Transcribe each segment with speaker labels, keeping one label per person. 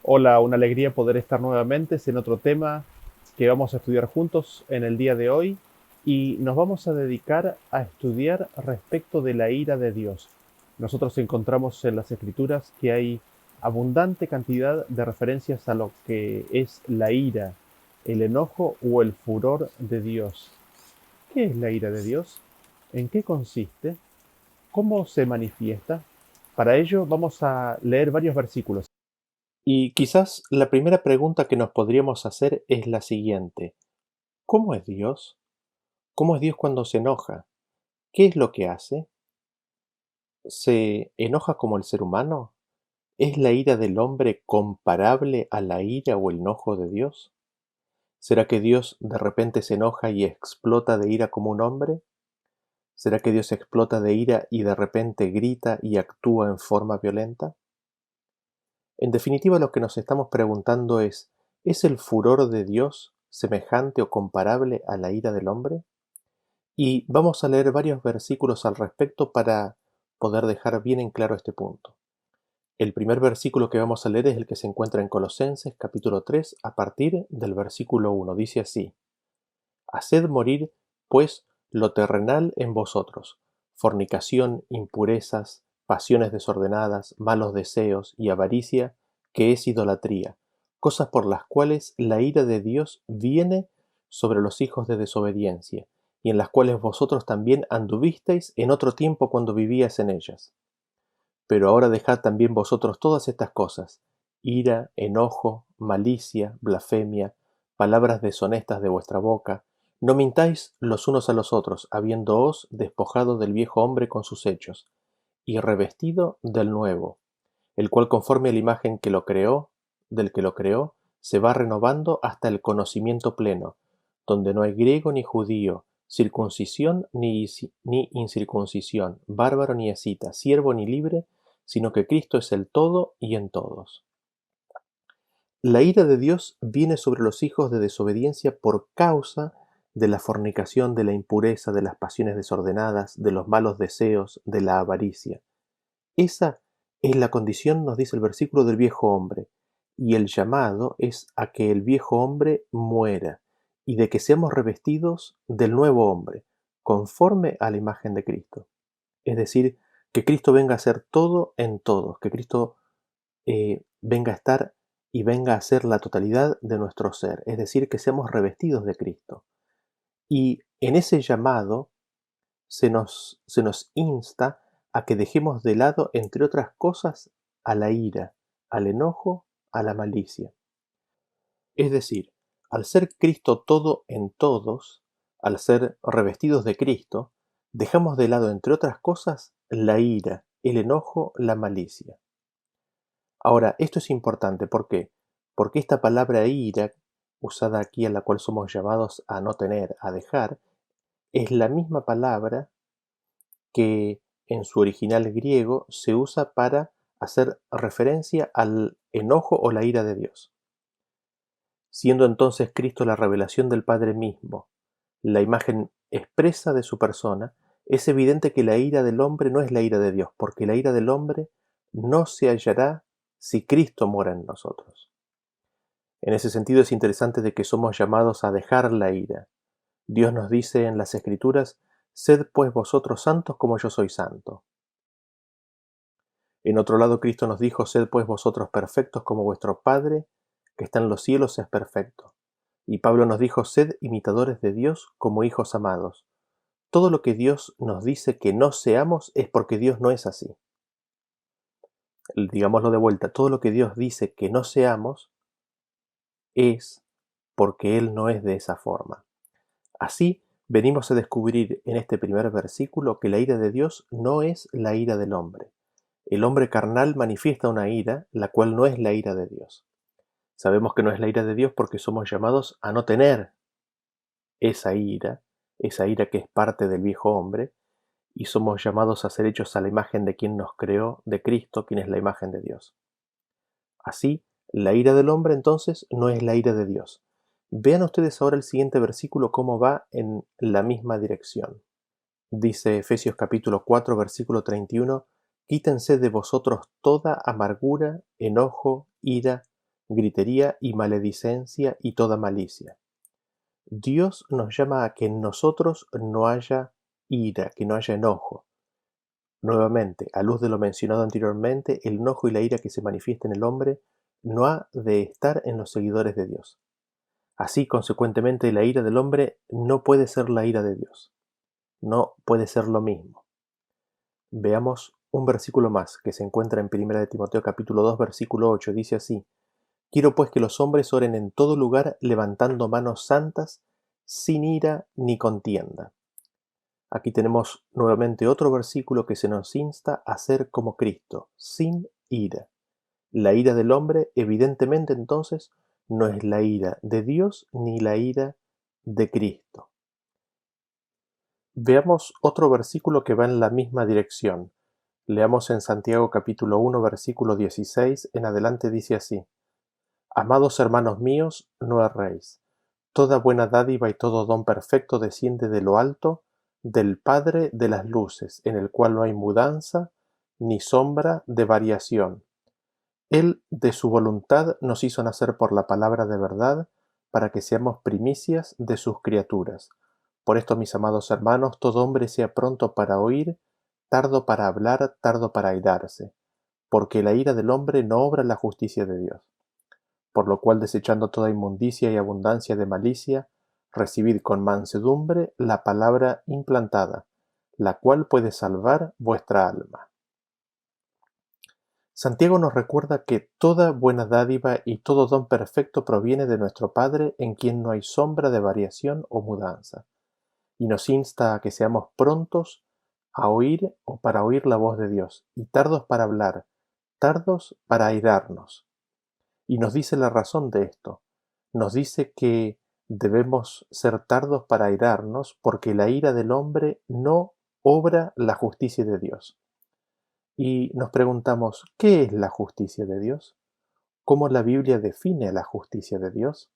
Speaker 1: Hola, una alegría poder estar nuevamente en otro tema que vamos a estudiar juntos en el día de hoy y nos vamos a dedicar a estudiar respecto de la ira de Dios. Nosotros encontramos en las Escrituras que hay abundante cantidad de referencias a lo que es la ira, el enojo o el furor de Dios. ¿Qué es la ira de Dios? ¿En qué consiste? ¿Cómo se manifiesta? Para ello vamos a leer varios versículos. Y quizás la primera pregunta que nos podríamos hacer es la siguiente. ¿Cómo es Dios? ¿Cómo es Dios cuando se enoja? ¿Qué es lo que hace? ¿Se enoja como el ser humano? ¿Es la ira del hombre comparable a la ira o el enojo de Dios? ¿Será que Dios de repente se enoja y explota de ira como un hombre? ¿Será que Dios explota de ira y de repente grita y actúa en forma violenta? En definitiva, lo que nos estamos preguntando ¿es el furor de Dios semejante o comparable a la ira del hombre? Y vamos a leer varios versículos al respecto para poder dejar bien en claro este punto. El primer versículo que vamos a leer es el que se encuentra en Colosenses capítulo 3 a partir del versículo 1. Dice así: Haced morir, pues, lo terrenal en vosotros: fornicación, impurezas, pasiones desordenadas, malos deseos y avaricia, que es idolatría, cosas por las cuales la ira de Dios viene sobre los hijos de desobediencia, y en las cuales vosotros también anduvisteis en otro tiempo cuando vivíais en ellas. Pero ahora dejad también vosotros todas estas cosas: ira, enojo, malicia, blasfemia, palabras deshonestas de vuestra boca. No mintáis los unos a los otros, habiéndoos despojado del viejo hombre con sus hechos, y revestido del nuevo, el cual conforme a la imagen del que lo creó, se va renovando hasta el conocimiento pleno, donde no hay griego ni judío, circuncisión ni incircuncisión, bárbaro ni escita, siervo ni libre, sino que Cristo es el todo y en todos. La ira de Dios viene sobre los hijos de desobediencia por causa de la fornicación, de la impureza, de las pasiones desordenadas, de los malos deseos, de la avaricia. Esa es la condición, nos dice el versículo, del viejo hombre, y el llamado es a que el viejo hombre muera y de que seamos revestidos del nuevo hombre, conforme a la imagen de Cristo. Es decir, que Cristo venga a ser todo en todos, que Cristo venga a estar y venga a ser la totalidad de nuestro ser, es decir, que seamos revestidos de Cristo. Y en ese llamado se nos insta a que dejemos de lado, entre otras cosas, a la ira, al enojo, a la malicia. Es decir, al ser Cristo todo en todos, al ser revestidos de Cristo, dejamos de lado, entre otras cosas, la ira, el enojo, la malicia. Ahora, esto es importante, ¿por qué? Porque esta palabra ira, usada aquí, a la cual somos llamados a no tener, a dejar, es la misma palabra que en su original griego se usa para hacer referencia al enojo o la ira de Dios. Siendo entonces Cristo la revelación del Padre mismo, la imagen expresa de su persona, es evidente que la ira del hombre no es la ira de Dios, porque la ira del hombre no se hallará si Cristo mora en nosotros. En ese sentido es interesante de que somos llamados a dejar la ira. Dios nos dice en las Escrituras: sed pues vosotros santos como yo soy santo. En otro lado, Cristo nos dijo: sed pues vosotros perfectos como vuestro Padre que está en los cielos es perfecto. Y Pablo nos dijo: sed imitadores de Dios como hijos amados. Todo lo que Dios nos dice que no seamos es porque Dios no es así. Digámoslo de vuelta: todo lo que Dios dice que no seamos es porque Él no es de esa forma. Así, venimos a descubrir en este primer versículo que la ira de Dios no es la ira del hombre. El hombre carnal manifiesta una ira, la cual no es la ira de Dios. Sabemos que no es la ira de Dios porque somos llamados a no tener esa ira que es parte del viejo hombre, y somos llamados a ser hechos a la imagen de quien nos creó, de Cristo, quien es la imagen de Dios. Así, la ira del hombre entonces no es la ira de Dios. Vean ustedes ahora el siguiente versículo cómo va en la misma dirección. Dice Efesios capítulo 4, versículo 31: quítense de vosotros toda amargura, enojo, ira, gritería y maledicencia y toda malicia. Dios nos llama a que en nosotros no haya ira, que no haya enojo. Nuevamente, a luz de lo mencionado anteriormente, el enojo y la ira que se manifiesta en el hombre no ha de estar en los seguidores de Dios. Así, consecuentemente, la ira del hombre no puede ser la ira de Dios. No puede ser lo mismo. Veamos un versículo más que se encuentra en 1 de Timoteo capítulo 2 versículo 8. Dice así: Quiero pues que los hombres oren en todo lugar levantando manos santas, sin ira ni contienda. Aquí tenemos nuevamente otro versículo que se nos insta a ser como Cristo, sin ira. La ira del hombre, evidentemente entonces, no es la ira de Dios ni la ira de Cristo. Veamos otro versículo que va en la misma dirección. Leamos en Santiago capítulo 1 versículo 16 en adelante, dice así: Amados hermanos míos, no erréis. Toda buena dádiva y todo don perfecto desciende de lo alto, del Padre de las luces, en el cual no hay mudanza ni sombra de variación. Él de su voluntad nos hizo nacer por la palabra de verdad, para que seamos primicias de sus criaturas. Por esto, mis amados hermanos, todo hombre sea pronto para oír, tardo para hablar, tardo para airarse, porque la ira del hombre no obra la justicia de Dios. Por lo cual, desechando toda inmundicia y abundancia de malicia, recibid con mansedumbre la palabra implantada, la cual puede salvar vuestra alma. Santiago nos recuerda que toda buena dádiva y todo don perfecto proviene de nuestro Padre, en quien no hay sombra de variación o mudanza, y nos insta a que seamos prontos a oír o para oír la voz de Dios, y tardos para hablar, tardos para airarnos. Y nos dice la razón de esto. Nos dice que debemos ser tardos para airarnos, porque la ira del hombre no obra la justicia de Dios. Y nos preguntamos, ¿qué es la justicia de Dios? ¿Cómo la Biblia define la justicia de Dios?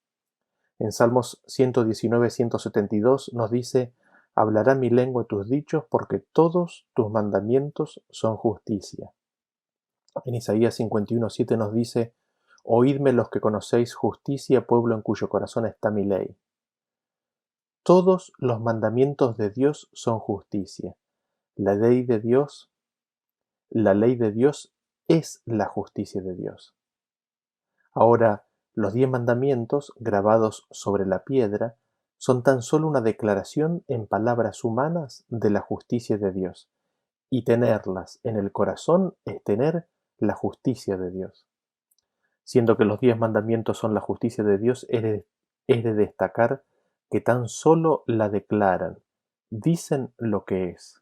Speaker 1: En Salmos 119-172 nos dice: Hablará mi lengua tus dichos, porque todos tus mandamientos son justicia. En Isaías 51:7 nos dice: Oídme los que conocéis justicia, pueblo en cuyo corazón está mi ley. Todos los mandamientos de Dios son justicia. La ley de Dios es la justicia de Dios. Ahora, los 10 mandamientos, grabados sobre la piedra, son tan solo una declaración en palabras humanas de la justicia de Dios, y tenerlas en el corazón es tener la justicia de Dios. Siendo que los 10 mandamientos son la justicia de Dios, es de destacar que tan solo la declaran, dicen lo que es.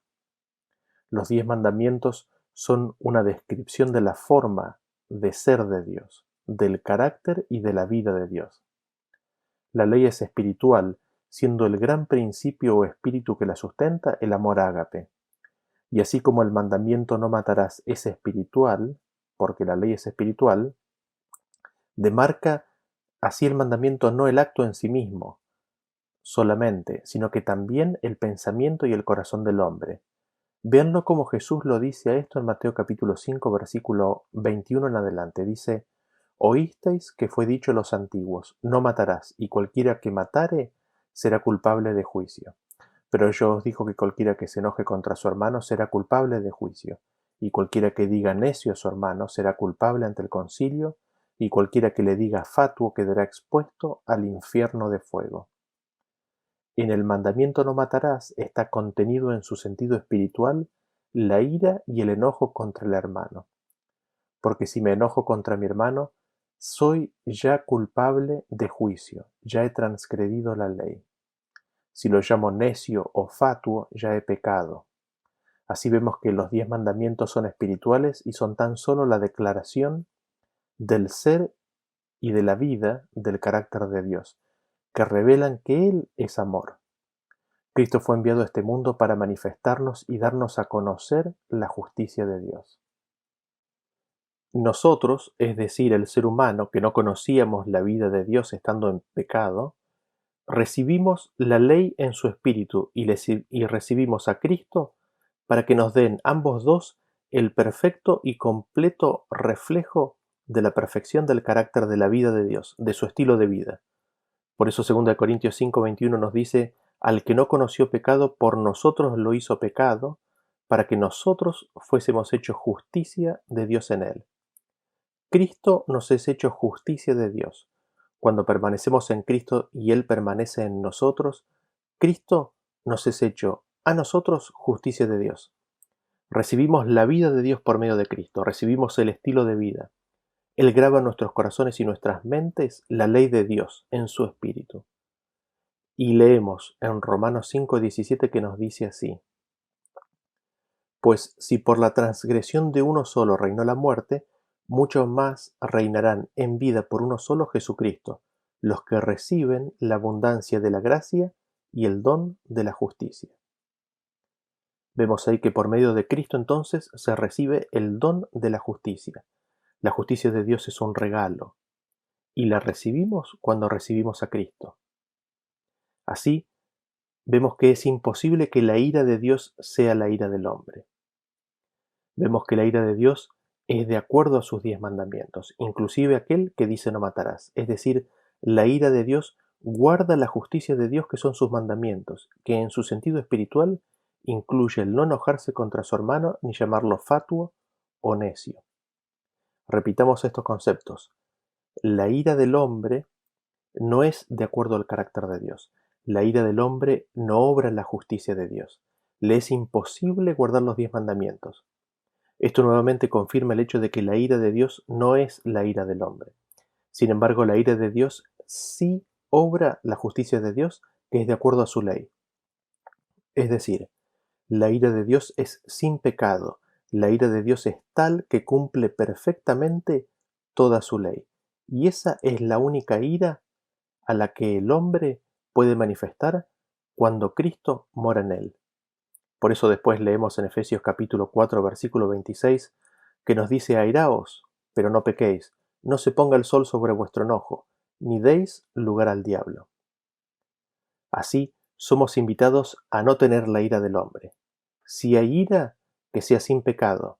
Speaker 1: Los 10 mandamientos son una descripción de la forma de ser de Dios, del carácter y de la vida de Dios. La ley es espiritual, siendo el gran principio o espíritu que la sustenta el amor ágape. Y así como el mandamiento no matarás es espiritual, porque la ley es espiritual, demarca así el mandamiento no el acto en sí mismo solamente, sino que también el pensamiento y el corazón del hombre. Véanlo como Jesús lo dice a esto en Mateo capítulo 5, versículo 21 en adelante. Dice: Oísteis que fue dicho a los antiguos, no matarás, y cualquiera que matare será culpable de juicio. Pero yo os digo que cualquiera que se enoje contra su hermano será culpable de juicio, y cualquiera que diga necio a su hermano será culpable ante el concilio, y cualquiera que le diga fatuo quedará expuesto al infierno de fuego. En el mandamiento no matarás está contenido en su sentido espiritual la ira y el enojo contra el hermano. Porque si me enojo contra mi hermano, soy ya culpable de juicio, ya he transgredido la ley. Si lo llamo necio o fatuo, ya he pecado. Así vemos que los 10 mandamientos son espirituales y son tan solo la declaración del ser y de la vida del carácter de Dios, que revelan que Él es amor. Cristo fue enviado a este mundo para manifestarnos y darnos a conocer la justicia de Dios. Nosotros, es decir, el ser humano, que no conocíamos la vida de Dios estando en pecado, recibimos la ley en su espíritu y recibimos a Cristo para que nos den ambos dos el perfecto y completo reflejo
Speaker 2: de la perfección del carácter de la vida de Dios, de su estilo de vida. Por eso 2 Corintios 5:21 nos dice, al que no conoció pecado, por nosotros lo hizo pecado, para que nosotros fuésemos hechos justicia de Dios en él. Cristo nos es hecho justicia de Dios. Cuando permanecemos en Cristo y Él permanece en nosotros, Cristo nos es hecho a nosotros justicia de Dios. Recibimos la vida de Dios por medio de Cristo, recibimos el estilo de vida. Él graba en nuestros corazones y nuestras mentes la ley de Dios en su espíritu. Y leemos en Romanos 5:17 que nos dice así: Pues si por la transgresión de uno solo reinó la muerte, mucho más reinarán en vida por uno solo, Jesucristo, los que reciben la abundancia de la gracia y el don de la justicia. Vemos ahí que por medio de Cristo entonces se recibe el don de la justicia. La justicia de Dios es un regalo y la recibimos cuando recibimos a Cristo. Así, vemos que es imposible que la ira de Dios sea la ira del hombre. Vemos que la ira de Dios es de acuerdo a sus 10 mandamientos, inclusive aquel que dice no matarás. Es decir, la ira de Dios guarda la justicia de Dios, que son sus mandamientos, que en su sentido espiritual incluye el no enojarse contra su hermano ni llamarlo fatuo o necio. Repitamos estos conceptos. La ira del hombre no es de acuerdo al carácter de Dios. La ira del hombre no obra la justicia de Dios. Le es imposible guardar los 10 mandamientos. Esto nuevamente confirma el hecho de que la ira de Dios no es la ira del hombre. Sin embargo, la ira de Dios sí obra la justicia de Dios, que es de acuerdo a su ley. Es decir, la ira de Dios es sin pecado. La ira de Dios es tal que cumple perfectamente toda su ley. Y esa es la única ira a la que el hombre puede manifestar cuando Cristo mora en él. Por eso después leemos en Efesios capítulo 4, versículo 26, que nos dice: airaos, pero no pequéis, no se ponga el sol sobre vuestro enojo, ni deis lugar al diablo. Así somos invitados a no tener la ira del hombre. Si hay ira, que sea sin pecado,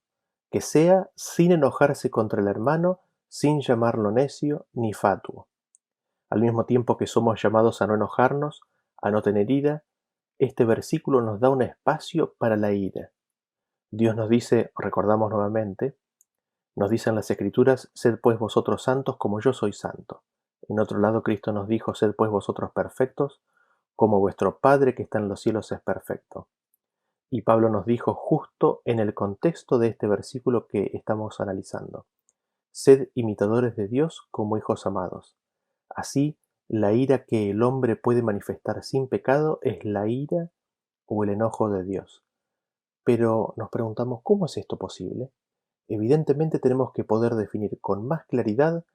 Speaker 2: que sea sin enojarse contra el hermano, sin llamarlo necio ni fatuo. Al mismo tiempo que somos llamados a no enojarnos, a no tener ira, este versículo nos da un espacio para la ira. Dios nos dice, recordamos nuevamente, nos dice en las Escrituras: sed pues vosotros santos como yo soy santo. En otro lado, Cristo nos dijo: sed pues vosotros perfectos como vuestro Padre que está en los cielos es perfecto. Y Pablo nos dijo justo en el contexto de este versículo que estamos analizando: sed imitadores de Dios como hijos amados. Así, la ira que el hombre puede manifestar sin pecado es la ira o el enojo de Dios. Pero nos preguntamos, ¿cómo es esto posible? Evidentemente tenemos que poder definir con más claridad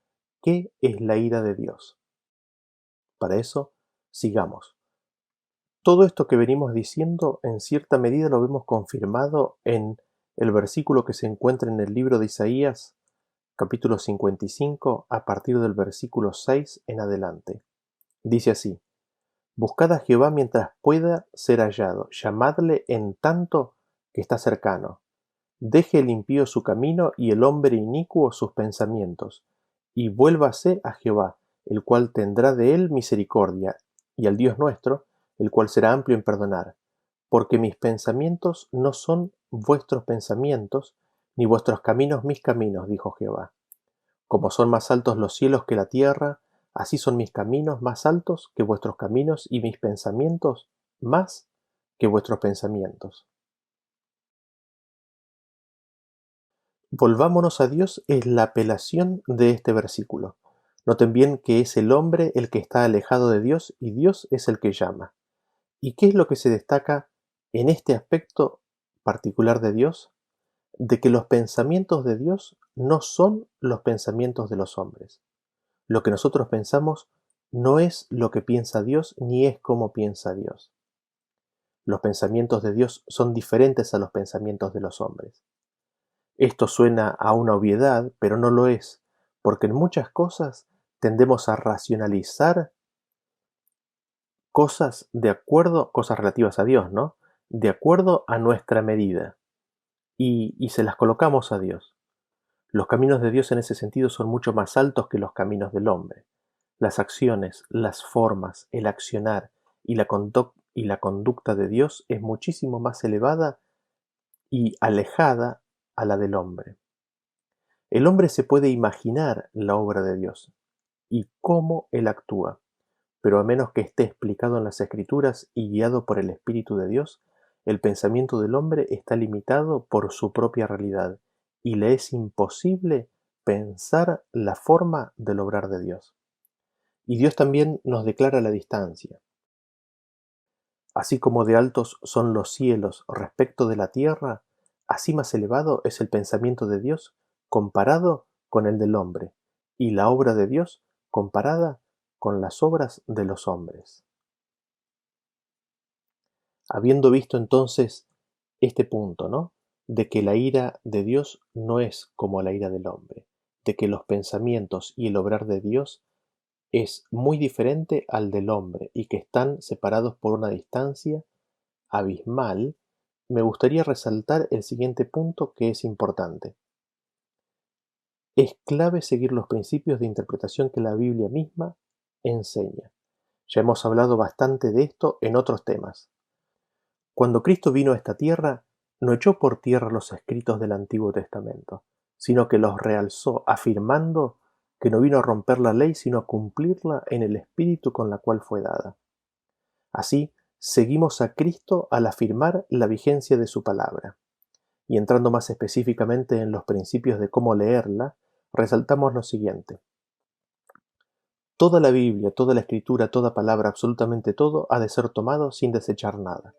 Speaker 2: qué es la ira de Dios. Para eso, sigamos. Todo esto que venimos diciendo, en cierta medida lo vemos confirmado en el versículo que se encuentra en el libro de Isaías, capítulo 55, a partir del versículo 6 en adelante. Dice así: Buscad a Jehová mientras pueda ser hallado, llamadle en tanto que está cercano. Deje el impío su camino y el hombre inicuo sus pensamientos, y vuélvase a Jehová, el cual tendrá de él misericordia, y al Dios nuestro, el cual será amplio en perdonar. Porque mis pensamientos no son vuestros pensamientos, ni vuestros caminos mis caminos, dijo Jehová. Como son más altos los cielos que la tierra, así son mis caminos más altos que vuestros caminos, y mis pensamientos más que vuestros pensamientos. Volvámonos a Dios es la apelación de este versículo. Noten bien que es el hombre el que está alejado de Dios y Dios es el que llama. ¿Y qué es lo que se destaca en este aspecto particular de Dios? De que los pensamientos de Dios no son los pensamientos de los hombres. Lo que nosotros pensamos no es lo que piensa Dios ni es como piensa Dios. Los pensamientos de Dios son diferentes a los pensamientos de los hombres. Esto suena a una obviedad, pero no lo es, porque en muchas cosas tendemos a racionalizar cosas cosas relativas a Dios, ¿no? De acuerdo a nuestra medida, y se las colocamos a Dios. Los caminos de Dios en ese sentido son mucho más altos que los caminos del hombre. Las acciones, las formas, el accionar y la conducta de Dios es muchísimo más elevada y alejada a la del hombre. El hombre se puede imaginar la obra de Dios y cómo Él actúa, pero a menos que esté explicado en las Escrituras y guiado por el Espíritu de Dios, el pensamiento del hombre está limitado por su propia realidad y le es imposible pensar la forma del obrar de Dios. Y Dios también nos declara la distancia. Así como de altos son los cielos respecto de la tierra, así más elevado es el pensamiento de Dios comparado con el del hombre, y la obra de Dios comparada con las obras de los hombres. Habiendo visto entonces este punto, ¿no? De que la ira de Dios no es como la ira del hombre, de que los pensamientos y el obrar de Dios es muy diferente al del hombre y que están separados por una distancia abismal, me gustaría resaltar el siguiente punto que es importante. Es clave seguir los principios de interpretación que la Biblia misma enseña. Ya hemos hablado bastante de esto en otros temas. Cuando Cristo vino a esta tierra, no echó por tierra los escritos del Antiguo Testamento, sino que los realzó, afirmando que no vino a romper la ley, sino a cumplirla en el espíritu con la cual fue dada. Así, seguimos a Cristo al afirmar la vigencia de su palabra. Y entrando más específicamente en los principios de cómo leerla, resaltamos lo siguiente. Toda la Biblia, toda la Escritura, toda palabra, absolutamente todo, ha de ser tomado sin desechar nada.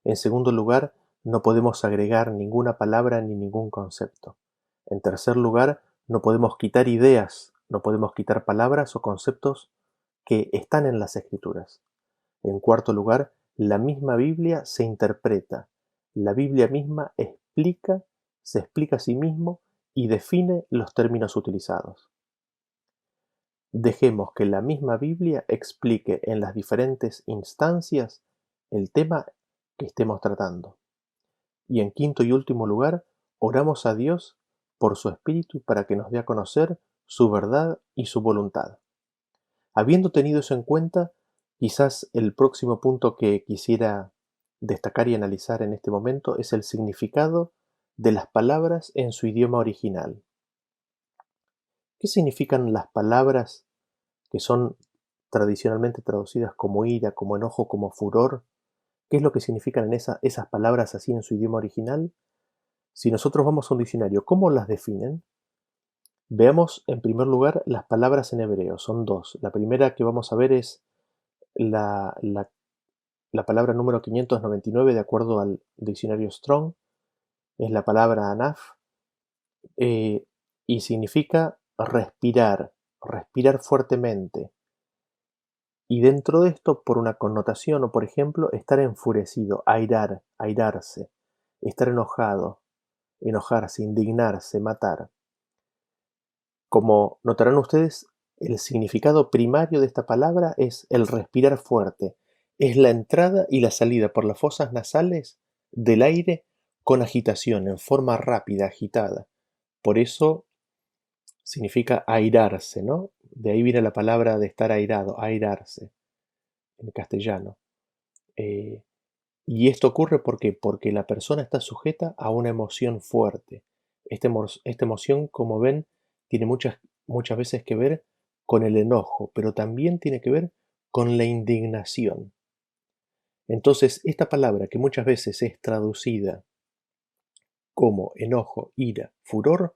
Speaker 2: En segundo lugar, no podemos agregar ninguna palabra ni ningún concepto. En tercer lugar, no podemos quitar ideas, no podemos quitar palabras o conceptos que están en las Escrituras. En cuarto lugar, la misma Biblia se interpreta. La Biblia misma se explica a sí mismo y define los términos utilizados. Dejemos que la misma Biblia explique en las diferentes instancias el tema que estemos tratando. Y en quinto y último lugar, oramos a Dios por su Espíritu para que nos dé a conocer su verdad y su voluntad. Habiendo tenido eso en cuenta, quizás el próximo punto que quisiera destacar y analizar en este momento es el significado de las palabras en su idioma original. ¿Qué significan las palabras que son tradicionalmente traducidas como ira, como enojo, como furor? ¿Qué es lo que significan esas palabras así en su idioma original? Si nosotros vamos a un diccionario, ¿cómo las definen? Veamos en primer lugar las palabras en hebreo, son dos. La primera que vamos a ver es la palabra número 599 de acuerdo al diccionario Strong, es la palabra anaf, y significa respirar, respirar fuertemente. Y dentro de esto, por una connotación o por ejemplo, estar enfurecido, airar, airarse, estar enojado, enojarse, indignarse, matar. Como notarán ustedes, el significado primario de esta palabra es el respirar fuerte, es la entrada y la salida por las fosas nasales del aire con agitación, en forma rápida, agitada. Por eso significa airarse, ¿no? De ahí viene la palabra de estar airado, airarse, en castellano. Y esto ocurre porque la persona está sujeta a una emoción fuerte. Esta emoción, como ven, tiene muchas veces que ver con el enojo, pero también tiene que ver con la indignación. Entonces, esta palabra que muchas veces es traducida como enojo, ira, furor,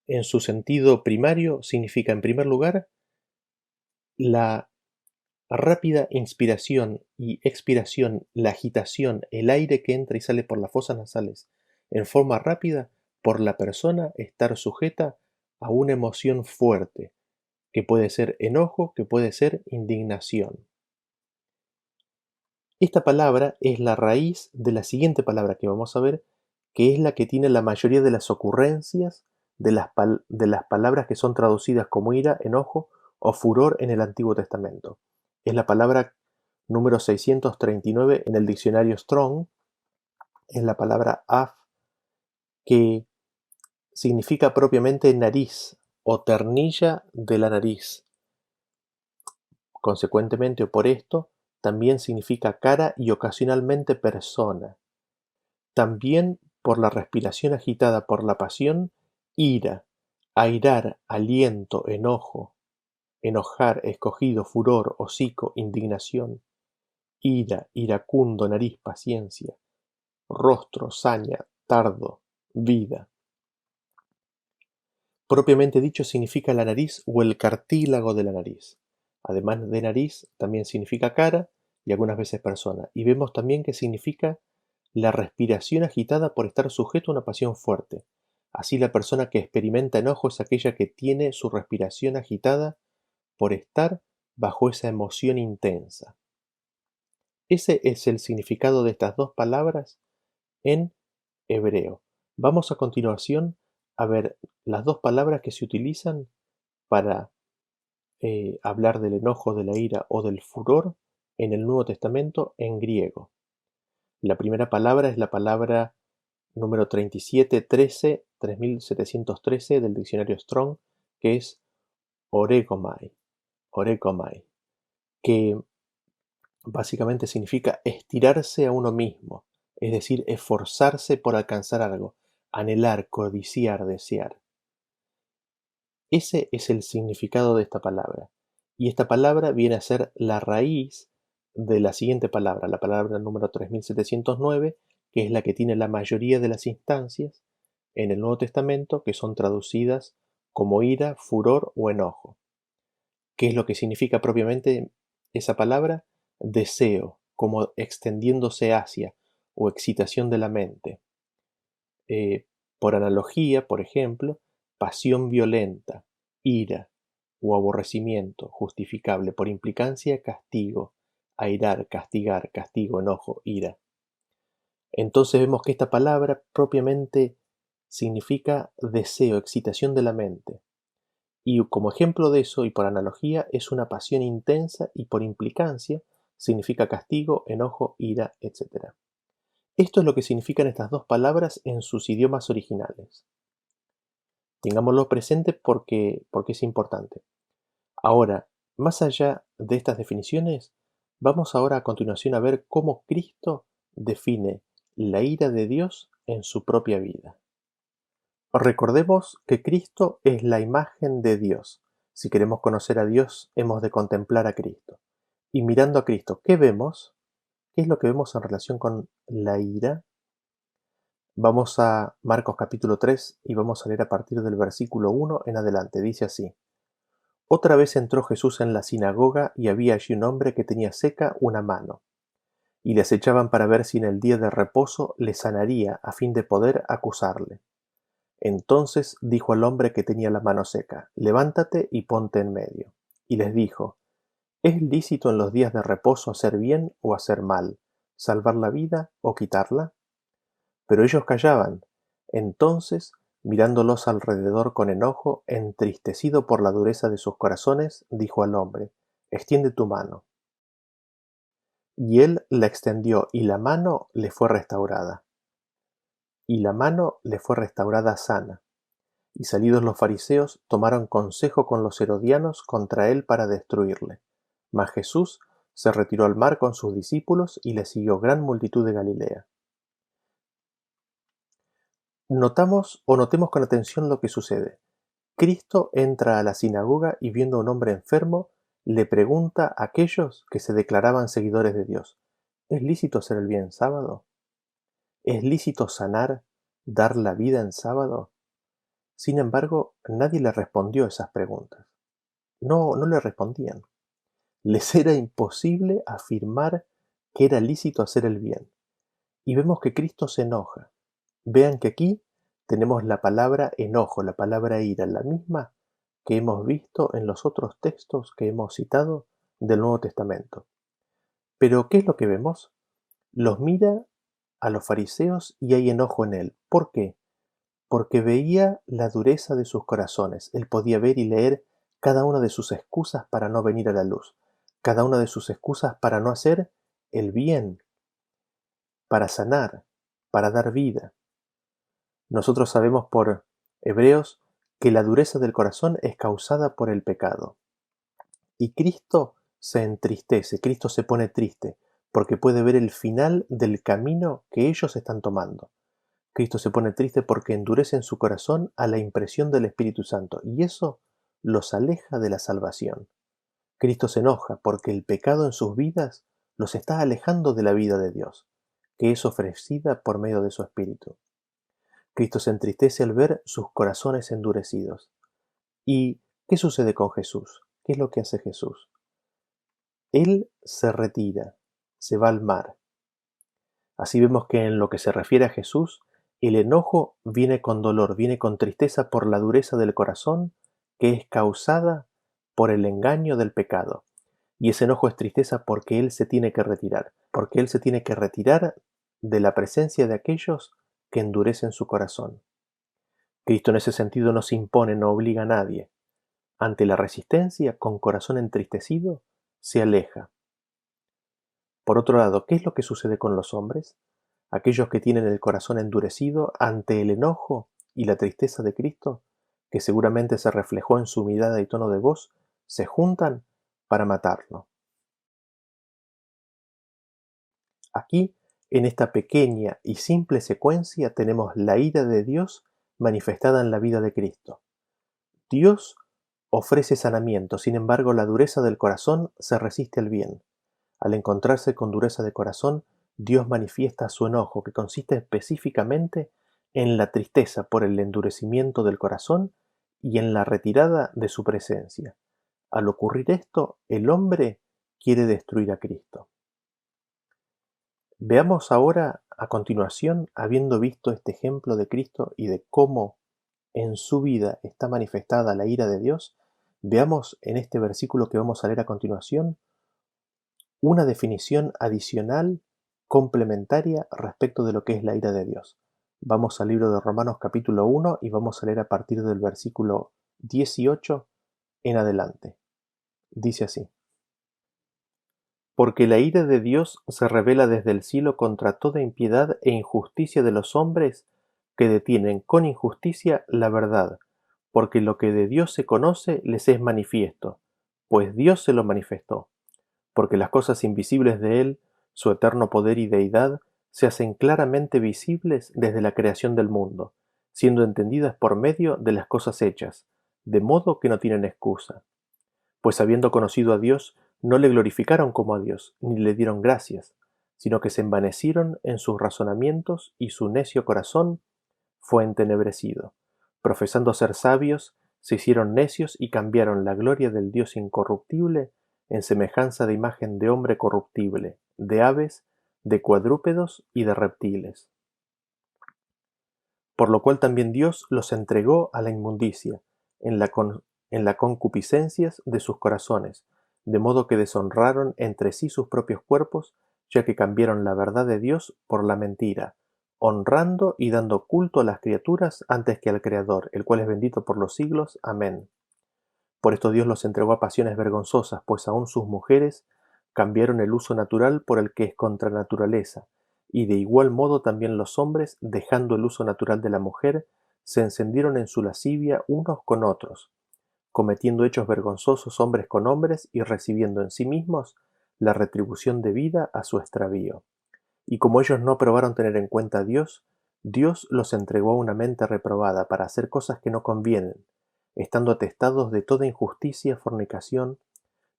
Speaker 2: en su sentido primario significa, en primer lugar, la rápida inspiración y expiración, la agitación, el aire que entra y sale por las fosas nasales en forma rápida, por la persona estar sujeta a una emoción fuerte, que puede ser enojo, que puede ser indignación. Esta palabra es la raíz de la siguiente palabra que vamos a ver, que es la que tiene la mayoría de las ocurrencias de las palabras que son traducidas como ira, enojo o furor en el Antiguo Testamento. Es la palabra número 639 en el diccionario Strong, es la palabra af, que significa propiamente nariz o ternilla de la nariz. Consecuentemente o por esto, también significa cara y ocasionalmente persona. También por la respiración agitada por la pasión, ira, airar, aliento, enojo, enojar, escogido, furor, hocico, indignación, ira, iracundo, nariz, paciencia, rostro, saña, tardo, vida. Propiamente dicho significa la nariz o el cartílago de la nariz. Además de nariz, también significa cara y algunas veces persona. Y vemos también que significa la respiración agitada por estar sujeto a una pasión fuerte. Así la persona que experimenta enojo es aquella que tiene su respiración agitada por estar bajo esa emoción intensa. Ese es el significado de estas dos palabras en hebreo. Vamos a continuación a ver las dos palabras que se utilizan para hablar del enojo, de la ira o del furor en el Nuevo Testamento en griego. La primera palabra es la palabra número 3713 del diccionario Strong, que es oregomai, que básicamente significa estirarse a uno mismo, es decir, esforzarse por alcanzar algo, anhelar, codiciar, desear. Ese es el significado de esta palabra. Y esta palabra viene a ser la raíz de la siguiente palabra, la palabra número 3709, que es la que tiene la mayoría de las instancias en el Nuevo Testamento que son traducidas como ira, furor o enojo. ¿Qué es lo que significa propiamente esa palabra? Deseo, como extendiéndose hacia, o excitación de la mente. Por analogía, por ejemplo, pasión violenta, ira o aborrecimiento justificable. Por implicancia, castigo, airar, castigar, castigo, enojo, ira. Entonces vemos que esta palabra propiamente significa deseo, excitación de la mente. Y como ejemplo de eso, y por analogía, es una pasión intensa y por implicancia significa castigo, enojo, ira, etc. Esto es lo que significan estas dos palabras en sus idiomas originales. Tengámoslo presente porque es importante. Ahora, más allá de estas definiciones, vamos ahora a continuación a ver cómo Cristo define la ira de Dios en su propia vida. Recordemos que Cristo es la imagen de Dios. Si queremos conocer a Dios, hemos de contemplar a Cristo. Y mirando a Cristo, ¿qué vemos? ¿Qué es lo que vemos en relación con la ira? Vamos a Marcos capítulo 3 y vamos a leer a partir del versículo 1 en adelante. Dice así: Otra vez entró Jesús en la sinagoga y había allí un hombre que tenía seca una mano. Y le acechaban para ver si en el día de reposo le sanaría a fin de poder acusarle. Entonces dijo al hombre que tenía la mano seca: Levántate y ponte en medio. Y les dijo: ¿Es lícito en los días de reposo hacer bien o hacer mal, salvar la vida o quitarla? Pero ellos callaban. Entonces, mirándolos alrededor con enojo, entristecido por la dureza de sus corazones, dijo al hombre: Extiende tu mano. Y él la extendió, y la mano le fue restaurada. Sana. Y salidos los fariseos, tomaron consejo con los herodianos contra él para destruirle. Mas Jesús se retiró al mar con sus discípulos y le siguió gran multitud de Galilea. Notemos con atención lo que sucede. Cristo entra a la sinagoga y viendo a un hombre enfermo, le pregunta a aquellos que se declaraban seguidores de Dios: ¿Es lícito hacer el bien en sábado? ¿Es lícito sanar, dar la vida en sábado? Sin embargo, nadie le respondió esas preguntas. No le respondían. Les era imposible afirmar que era lícito hacer el bien. Y vemos que Cristo se enoja. Vean que aquí tenemos la palabra enojo, la palabra ira, la misma que hemos visto en los otros textos que hemos citado del Nuevo Testamento. Pero, ¿qué es lo que vemos? Los mira a los fariseos y hay enojo en él. ¿Por qué? Porque veía la dureza de sus corazones. Él podía ver y leer cada una de sus excusas para no venir a la luz, cada una de sus excusas para no hacer el bien, para sanar, para dar vida. Nosotros sabemos por Hebreos, que la dureza del corazón es causada por el pecado. Y Cristo se entristece, Cristo se pone triste, porque puede ver el final del camino que ellos están tomando. Cristo se pone triste porque endurecen su corazón a la impresión del Espíritu Santo, y eso los aleja de la salvación. Cristo se enoja porque el pecado en sus vidas los está alejando de la vida de Dios, que es ofrecida por medio de su Espíritu. Cristo se entristece al ver sus corazones endurecidos. ¿Y qué sucede con Jesús? ¿Qué es lo que hace Jesús? Él se retira, se va al mar. Así vemos que en lo que se refiere a Jesús, el enojo viene con dolor, viene con tristeza por la dureza del corazón que es causada por el engaño del pecado. Y ese enojo es tristeza porque Él se tiene que retirar, porque Él se tiene que retirar de la presencia de aquellos que endurecen su corazón. Cristo en ese sentido no se impone, no obliga a nadie. Ante la resistencia, con corazón entristecido, se aleja. Por otro lado, ¿qué es lo que sucede con los hombres? Aquellos que tienen el corazón endurecido ante el enojo y la tristeza de Cristo, que seguramente se reflejó en su mirada y tono de voz, se juntan para matarlo. Aquí, en esta pequeña y simple secuencia, tenemos la ira de Dios manifestada en la vida de Cristo. Dios ofrece sanamiento, sin embargo, la dureza del corazón se resiste al bien. Al encontrarse con dureza de corazón, Dios manifiesta su enojo, que consiste específicamente en la tristeza por el endurecimiento del corazón y en la retirada de su presencia. Al ocurrir esto, el hombre quiere destruir a Cristo. Veamos ahora, a continuación, habiendo visto este ejemplo de Cristo y de cómo en su vida está manifestada la ira de Dios, veamos en este versículo que vamos a leer a continuación una definición adicional, complementaria respecto de lo que es la ira de Dios. Vamos al libro de Romanos capítulo 1 y vamos a leer a partir del versículo 18 en adelante. Dice así: Porque la ira de Dios se revela desde el cielo contra toda impiedad e injusticia de los hombres que detienen con injusticia la verdad, porque lo que de Dios se conoce les es manifiesto, pues Dios se lo manifestó. Porque las cosas invisibles de Él, su eterno poder y deidad, se hacen claramente visibles desde la creación del mundo, siendo entendidas por medio de las cosas hechas, de modo que no tienen excusa. Pues habiendo conocido a Dios, no le glorificaron como a Dios, ni le dieron gracias, sino que se envanecieron en sus razonamientos y su necio corazón fue entenebrecido. Profesando ser sabios, se hicieron necios y cambiaron la gloria del Dios incorruptible en semejanza de imagen de hombre corruptible, de aves, de cuadrúpedos y de reptiles. Por lo cual también Dios los entregó a la inmundicia, en la concupiscencias de sus corazones, de modo que deshonraron entre sí sus propios cuerpos, ya que cambiaron la verdad de Dios por la mentira, honrando y dando culto a las criaturas antes que al Creador, el cual es bendito por los siglos. Amén. Por esto Dios los entregó a pasiones vergonzosas, pues aun sus mujeres cambiaron el uso natural por el que es contra naturaleza, y de igual modo también los hombres, dejando el uso natural de la mujer, se encendieron en su lascivia unos con otros, cometiendo hechos vergonzosos hombres con hombres y recibiendo en sí mismos la retribución debida a su extravío. Y como ellos no probaron tener en cuenta a Dios, Dios los entregó a una mente reprobada para hacer cosas que no convienen, estando atestados de toda injusticia, fornicación,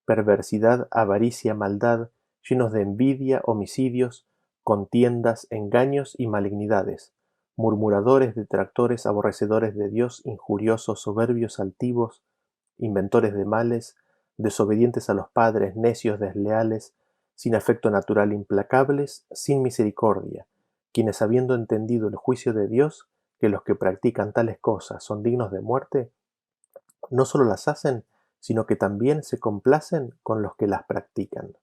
Speaker 2: perversidad, avaricia, maldad, llenos de envidia, homicidios, contiendas, engaños y malignidades, murmuradores, detractores, aborrecedores de Dios, injuriosos, soberbios, altivos, inventores de males, desobedientes a los padres, necios, desleales, sin afecto natural, implacables, sin misericordia, quienes habiendo entendido el juicio de Dios, que los que practican tales cosas son dignos de muerte, no solo las hacen, sino que también se complacen con los que las practican.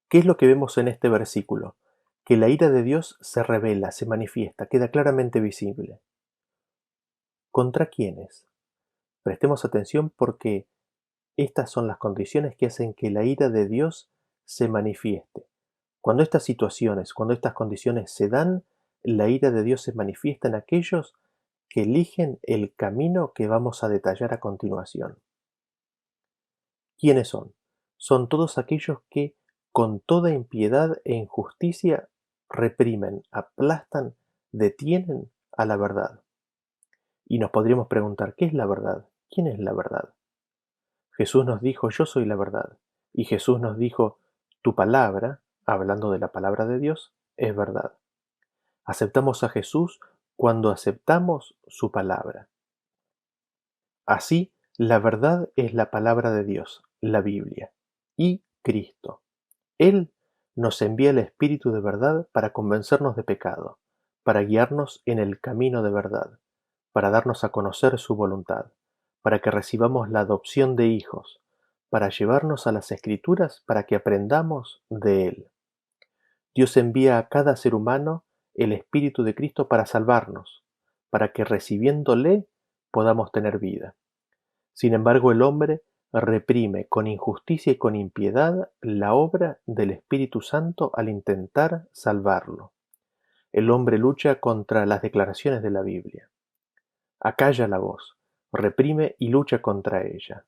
Speaker 2: ¿Qué es lo que vemos en este versículo? Que la ira de Dios se revela, se manifiesta, queda claramente visible. ¿Contra quiénes? Prestemos atención porque estas son las condiciones que hacen que la ira de Dios se manifieste. Cuando estas situaciones, cuando estas condiciones se dan, la ira de Dios se manifiesta en aquellos que eligen el camino que vamos a detallar a continuación. ¿Quiénes son? Son todos aquellos que, con toda impiedad e injusticia, reprimen, aplastan, detienen a la verdad. Y nos podríamos preguntar, ¿qué es la verdad? ¿Quién es la verdad? Jesús nos dijo, yo soy la verdad. Y Jesús nos dijo, tu palabra, hablando de la palabra de Dios, es verdad. Aceptamos a Jesús cuando aceptamos su palabra. Así, la verdad es la palabra de Dios, la Biblia, y Cristo. Él nos envía el Espíritu de verdad para convencernos de pecado, para guiarnos en el camino de verdad, para darnos a conocer su voluntad, para que recibamos la adopción de hijos, para llevarnos a las Escrituras para que aprendamos de Él. Dios envía a cada ser humano el Espíritu de Cristo para salvarnos, para que recibiéndole podamos tener vida. Sin embargo, el hombre reprime con injusticia y con impiedad la obra del Espíritu Santo al intentar salvarlo. El hombre lucha contra las declaraciones de la Biblia. Acalla la voz, reprime y lucha contra ella.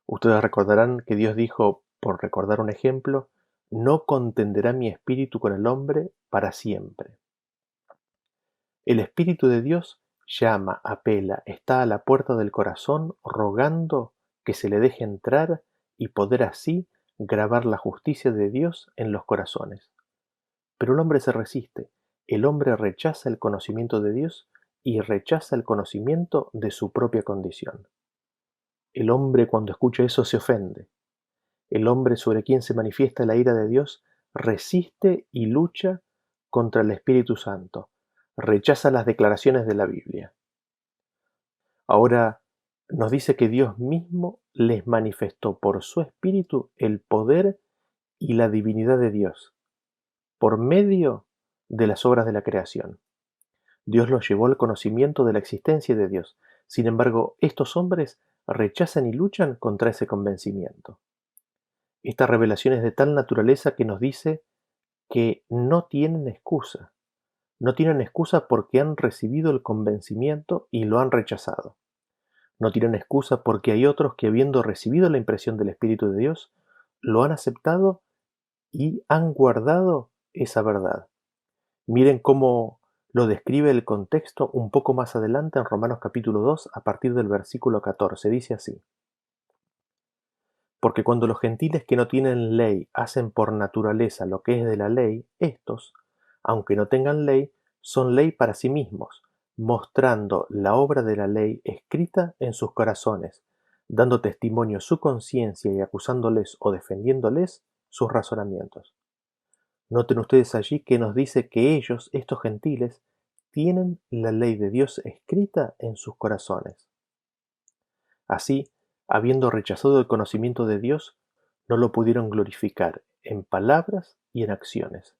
Speaker 2: Ustedes recordarán que Dios dijo, por recordar un ejemplo, no contenderá mi espíritu con el hombre para siempre. El Espíritu de Dios llama, apela, está a la puerta del corazón rogando que se le deje entrar y poder así grabar la justicia de Dios en los corazones. Pero el hombre se resiste, el hombre rechaza el conocimiento de Dios y rechaza el conocimiento de su propia condición. El hombre cuando escucha eso se ofende. El hombre sobre quien se manifiesta la ira de Dios resiste y lucha contra el Espíritu Santo, rechaza las declaraciones de la Biblia. Ahora nos dice que Dios mismo les manifestó por su Espíritu el poder y la divinidad de Dios, por medio de las obras de la creación. Dios los llevó al conocimiento de la existencia de Dios. Sin embargo, estos hombres rechazan y luchan contra ese convencimiento. Esta revelación es de tal naturaleza que nos dice que no tienen excusa. No tienen excusa porque han recibido el convencimiento y lo han rechazado. No tienen excusa porque hay otros que habiendo recibido la impresión del Espíritu de Dios, lo han aceptado y han guardado esa verdad. Miren cómo lo describe el contexto un poco más adelante en Romanos capítulo 2 a partir del versículo 14. Dice así. Porque cuando los gentiles que no tienen ley hacen por naturaleza lo que es de la ley, éstos, aunque no tengan ley, son ley para sí mismos, mostrando la obra de la ley escrita en sus corazones, dando testimonio su conciencia y acusándoles o defendiéndoles sus razonamientos. Noten ustedes allí que nos dice que ellos, estos gentiles, tienen la ley de Dios escrita en sus corazones. Así, habiendo rechazado el conocimiento de Dios, no lo pudieron glorificar en palabras y en acciones.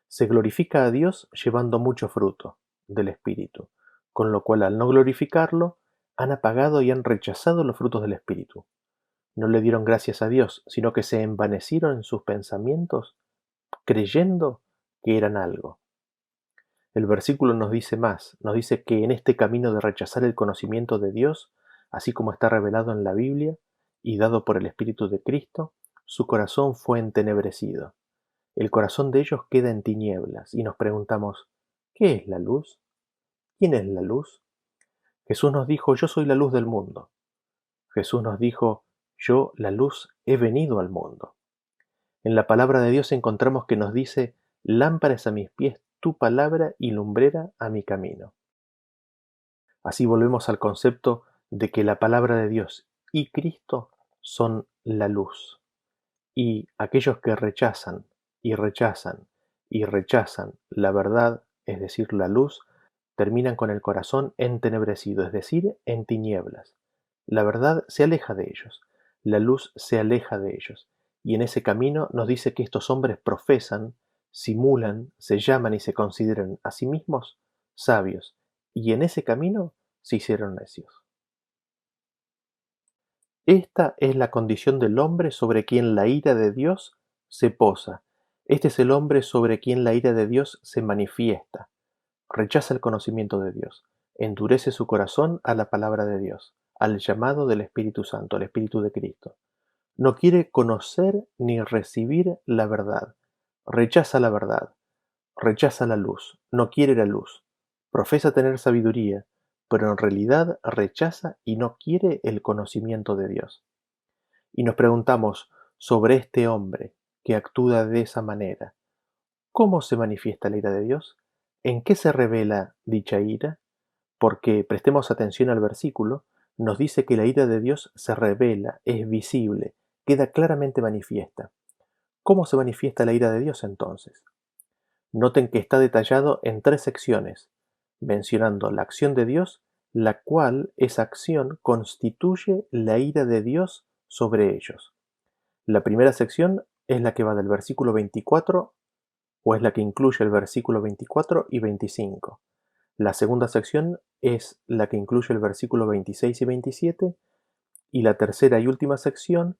Speaker 2: Se glorifica a Dios llevando mucho fruto del Espíritu, con lo cual al no glorificarlo, han apagado y han rechazado los frutos del Espíritu. No le dieron gracias a Dios, sino que se envanecieron en sus pensamientos, creyendo que eran algo. El versículo nos dice más, nos dice que en este camino de rechazar el conocimiento de Dios, así como está revelado en la Biblia y dado por el Espíritu de Cristo, su corazón fue entenebrecido. El corazón de ellos queda en tinieblas y nos preguntamos, ¿qué es la luz? ¿Quién es la luz? Jesús nos dijo, yo soy la luz del mundo. Jesús nos dijo, yo, la luz, he venido al mundo. En la palabra de Dios encontramos que nos dice, lámpara es a mis pies tu palabra y lumbrera a mi camino. Así volvemos al concepto de que la palabra de Dios y Cristo son la luz. Y aquellos que rechazan y rechazan y rechazan la verdad, es decir, la luz, terminan con el corazón entenebrecido, es decir, en tinieblas. La verdad se aleja de ellos, la luz se aleja de ellos. Y en ese camino nos dice que estos hombres profesan, simulan, se llaman y se consideran a sí mismos sabios, y en ese camino se hicieron necios. Esta es la condición del hombre sobre quien la ira de Dios se posa. Este es el hombre sobre quien la ira de Dios se manifiesta. rechaza el conocimiento de Dios, endurece su corazón a la palabra de Dios, al llamado del Espíritu Santo, al Espíritu de Cristo. No quiere conocer ni recibir la verdad, rechaza la verdad, rechaza la luz, no quiere la luz, profesa tener sabiduría, pero en realidad rechaza y no quiere el conocimiento de Dios. Y nos preguntamos sobre este hombre que actúa de esa manera. ¿Cómo se manifiesta la ira de Dios? ¿En qué se revela dicha ira? Porque prestemos atención al versículo, nos dice que la ira de Dios se revela, es visible, queda claramente manifiesta. ¿Cómo se manifiesta la ira de Dios entonces? Noten que está detallado en 3 secciones, mencionando la acción de Dios, la cual esa acción constituye la ira de Dios sobre ellos. La primera sección es la que va del versículo 24, o es la que incluye el versículo 24 y 25. La segunda sección es la que incluye el versículo 26 y 27, y la tercera y última sección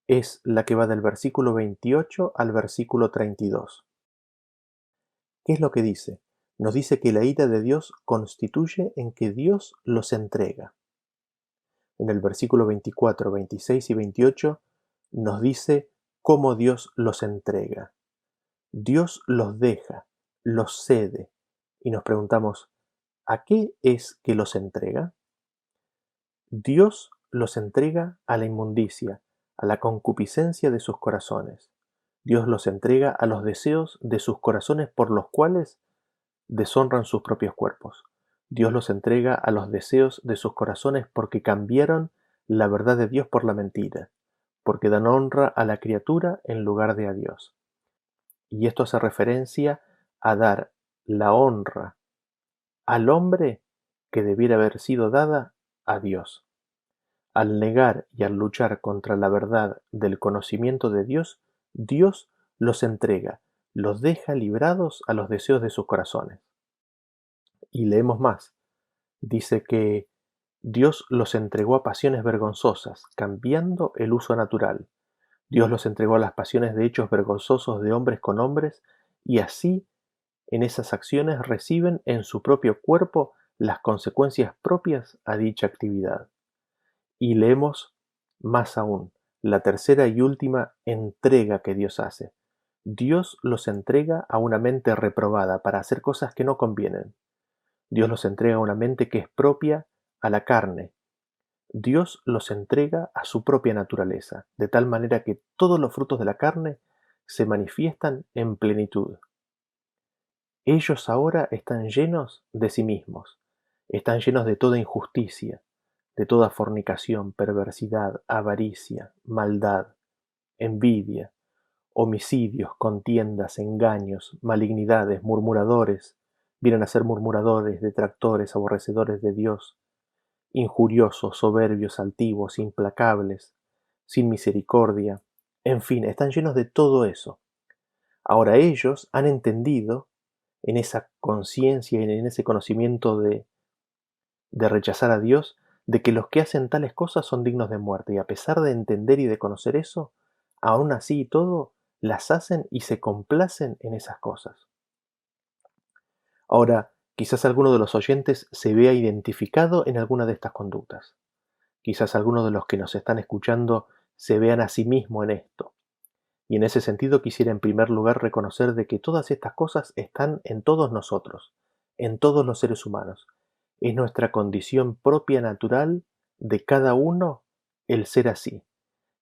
Speaker 2: es la que va del versículo 28 al versículo 32. ¿Qué es lo que dice? Nos dice que la ira de Dios constituye en que Dios los entrega. En el versículo 24, 26 y 28 nos dice cómo Dios los entrega. Dios los deja, los cede, y nos preguntamos, ¿a qué es que los entrega? Dios los entrega a la inmundicia, a la concupiscencia de sus corazones. Dios los entrega a los deseos de sus corazones por los cuales deshonran sus propios cuerpos. Dios los entrega a los deseos de sus corazones porque cambiaron la verdad de Dios por la mentira, porque dan honra a la criatura en lugar de a Dios. Y esto hace referencia a dar la honra al hombre que debiera haber sido dada a Dios. Al negar y al luchar contra la verdad del conocimiento de Dios, Dios los entrega, los deja librados a los deseos de sus corazones. Y leemos más. Dice que Dios los entregó a pasiones vergonzosas, cambiando el uso natural. Dios los entregó a las pasiones de hechos vergonzosos de hombres con hombres, y así en esas acciones reciben en su propio cuerpo las consecuencias propias a dicha actividad. Y leemos más aún, la tercera y última entrega que Dios hace. Dios los entrega a una mente reprobada para hacer cosas que no convienen. Dios los entrega a una mente que es propia a la carne. Dios los entrega a su propia naturaleza, de tal manera que todos los frutos de la carne se manifiestan en plenitud. Ellos ahora están llenos de sí mismos, están llenos de toda injusticia, de toda fornicación, perversidad, avaricia, maldad, envidia, homicidios, contiendas, engaños, malignidades, murmuradores, vienen a ser murmuradores, detractores, aborrecedores de Dios, injuriosos, soberbios, altivos, implacables, sin misericordia, en fin, están llenos de todo eso. Ahora ellos han entendido en esa conciencia y en ese conocimiento de rechazar a Dios, de que los que hacen tales cosas son dignos de muerte, y a pesar de entender y de conocer eso, aún así y todo, las hacen y se complacen en esas cosas. Ahora, quizás alguno de los oyentes se vea identificado en alguna de estas conductas. Quizás algunos de los que nos están escuchando se vean a sí mismo en esto. Y en ese sentido quisiera en primer lugar reconocer de que todas estas cosas están en todos nosotros, en todos los seres humanos. Es nuestra condición propia natural de cada uno el ser así.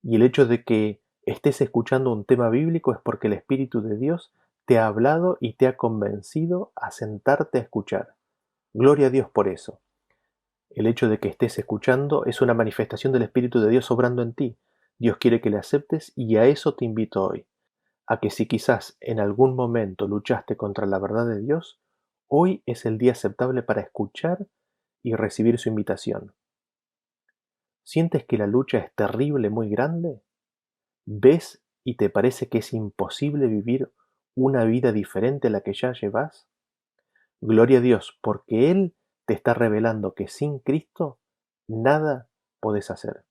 Speaker 2: Y el hecho de que estés escuchando un tema bíblico es porque el Espíritu de Dios te ha hablado y te ha convencido a sentarte a escuchar. Gloria a Dios por eso. El hecho de que estés escuchando es una manifestación del Espíritu de Dios obrando en ti. Dios quiere que le aceptes y a eso te invito hoy. A que si quizás en algún momento luchaste contra la verdad de Dios, hoy es el día aceptable para escuchar y recibir su invitación. ¿Sientes que la lucha es terrible, muy grande? ¿Ves y te parece que es imposible vivir una vida diferente a la que ya llevas? Gloria a Dios, porque Él te está revelando que sin Cristo nada podés hacer.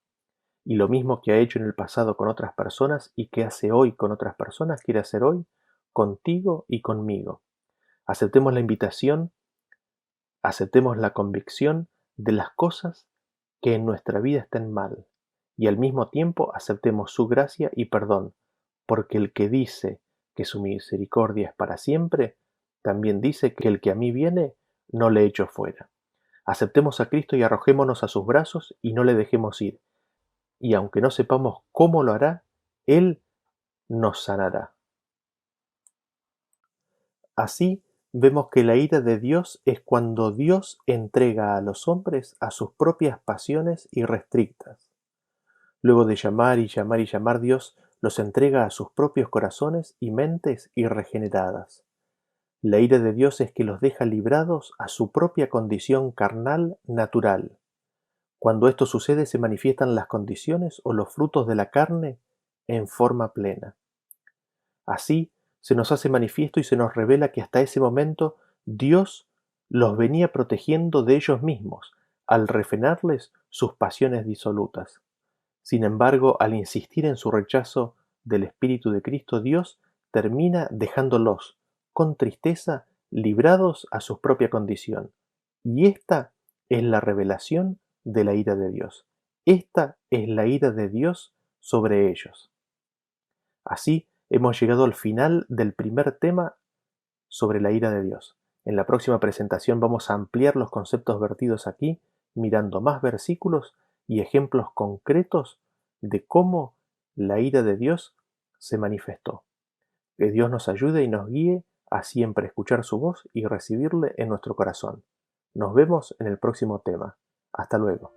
Speaker 2: Y lo mismo que ha hecho en el pasado con otras personas y que hace hoy con otras personas, quiere hacer hoy contigo y conmigo. Aceptemos la invitación Aceptemos la convicción de las cosas que en nuestra vida estén mal, y al mismo tiempo aceptemos su gracia y perdón, porque el que dice que su misericordia es para siempre, también dice que el que a mí viene, no le echo fuera. Aceptemos a Cristo y arrojémonos a sus brazos y no le dejemos ir, y aunque no sepamos cómo lo hará, Él nos sanará. Así vemos que la ira de Dios es cuando Dios entrega a los hombres a sus propias pasiones irrestrictas. Luego de llamar y llamar y llamar, Dios los entrega a sus propios corazones y mentes irregeneradas. La ira de Dios es que los deja librados a su propia condición carnal natural. Cuando esto sucede se manifiestan las condiciones o los frutos de la carne en forma plena. Así se nos hace manifiesto y se nos revela que hasta ese momento Dios los venía protegiendo de ellos mismos, al refrenarles sus pasiones disolutas. Sin embargo, al insistir en su rechazo del Espíritu de Cristo, Dios termina dejándolos, con tristeza, librados a su propia condición. Y esta es la revelación de la ira de Dios. Esta es la ira de Dios sobre ellos. Así hemos llegado al final del primer tema sobre la ira de Dios. En la próxima presentación vamos a ampliar los conceptos vertidos aquí, mirando más versículos y ejemplos concretos de cómo la ira de Dios se manifestó. Que Dios nos ayude y nos guíe a siempre escuchar su voz y recibirle en nuestro corazón. Nos vemos en el próximo tema. Hasta luego.